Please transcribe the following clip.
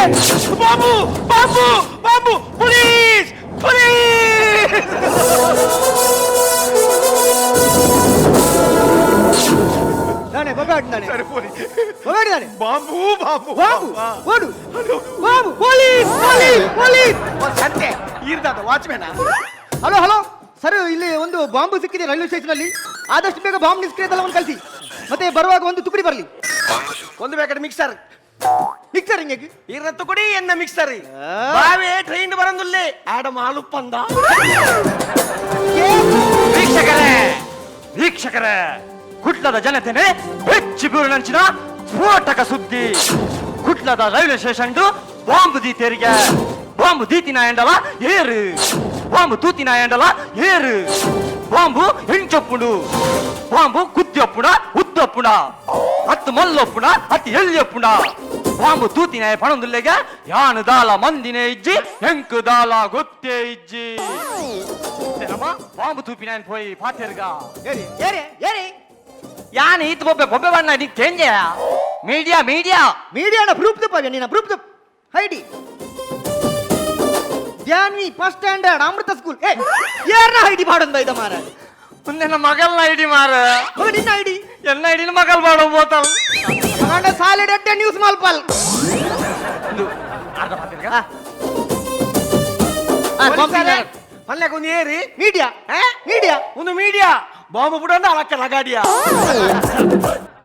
Bomb bomb bomb police police ನಾನೇ ಬಗಾಡ್ತಾನೆ ಸರಿ police ಬಗಾಡಿದಾನೆ bomb bomb bomb ಓಡು ಬಾಂಬು ಪೊಲೀಸ್ ಪೊಲೀಸ್ ಪೊಲೀಸ್ ಸಂತೆ ಇರ್ದಾದ ವಾಚ್ಮ್ಯಾನ. Hello hello sir, ಇಲ್ಲಿ ಒಂದು ಬಾಂಬು ಸಿಕ್ಕಿದೆ ರೈಲ್ವೆ ಸ್ಟೇಷನ್ ಅಲ್ಲಿ. ಆದಷ್ಟು ಬೇಗ ಬಾಂಬ್ ನಿಷ್ಕ್ರಿಯ ದಳವನ್ನು ಕಳಿಸಿ. ಮತ್ತೆ ಬರುವಾಗ ಒಂದು ತುಕಡಿ ಬರಲಿ. ಒಂದು ಬೇಕಾದ್ರೆ ಮಿಕ್ಸರ್ ಮಿಕ್ಸರ್ ಹಿಂಗೆ ಇರತ್ತು ಕೊಡಿ ಎನ್ನ ಮಿಕ್ಸರ್ ಬಾವೇ ಟ್ರೈನ್ ಬರಂದುಲ್ಲೇ ಆಡ ಮಾಲು ಪಂದ. ವೀಕ್ಷಕರೇ ವೀಕ್ಷಕರೇ, ಕುಟ್ಲದ ಜನತೆನೆ ಬೆಚ್ಚಿ ಬೀರುನಂಚಿನ ಸ್ಫೋಟಕ ಸುದ್ದಿ. ಕುಟ್ಲದ ರೈಲ್ವೆ ಸ್ಟೇಷನ್ ಬಾಂಬು ದೀತೆರಿಗೆ ಬಾಂಬು ದೀತಿನ ಎಂಡಲ ಏರು, ಬಾಂಬು ತೂತಿನ ಎಂಡಲ ಏರು, ಬಾಂಬು ಹೆಂಚೊಪ್ಪುಡು, ಬಾಂಬು ಕುದ್ದಿಯೊಪ್ಪುಡ ಉದ್ದೊಪ್ಪುಡ, ಹತ್ತು ಮಲ್ಲೊಪ್ಪುಡ ಹತ್ತು ಎಲ್ಲಿಯೊಪ್ಪುಡ, ಬಾಂಬು ತೂತಿನ ಪಣಂದುಲ್ಲೆಗೆ ಯಾನು ದಾಲ ಮಂದಿನೇ ಇಜ್ಜಿ ಹೆಂಕು ದಾಲ ಗೊತ್ತೇ ಇಜ್ಜಿ. ಬಾಂಬು ತೂಪಿನ ಪೋಯಿ ಪಾತೆರ್ಗ ಏರಿ ಏರಿ ಏರಿ ಯಾನ್ ಈತ್ ಬೊಬ್ಬೆ ಬೊಬ್ಬೆ ಬಣ್ಣ ನೀ ಚೇಂಜ್ ಮೀಡಿಯಾ ಮೀಡಿಯಾ ಮೀಡಿಯಾನ ಪ್ರೂಫ್ ತಪ್ಪ ನೀನ ಪ್ರೂಫ್ ತಪ್ಪ ಹೈಡಿ ಧ್ಯಾನಿ ಫಸ್ಟ್ ಸ್ಟ್ಯಾಂಡರ್ಡ್ ಅಮೃತ ಸ್ಕೂಲ್ ಏ ಯಾರನ್ನ ಹೈಡಿ ಮಾಡೋದು ಬೈದ ಮಾರ ಮುಂದೆ ನಮ್ಮ ಮಗಲ್ನ ಐಡಿ ಮಾರ ಮಗ ನಿನ್ನ ಹೈಡಿ ಎಲ್ಲ ಐಡಿನ ಮಗಲ್ ಮಾಡೋ ಬೋತಾವ್ ಮಗಂಡ ಸಾಲಿಡ್ ಅಡ್ಡೆ ನ್ಯೂಸ್ ಮಾಲ್ಪಲ್ ಇದು ಅರ್ಧ ಪಾತೆರ್ಗ ಮಲ್ಯಾಗ ಒಂದು ಏರಿ ಮೀಡಿಯಾ ಮೀಡಿಯಾ ಒಂದು ಮೀಡಿಯಾ ಬಾಂಬು ಬಿಡಂದ ಅಲಕ್ಕ ಲಗಾಡಿಯಾ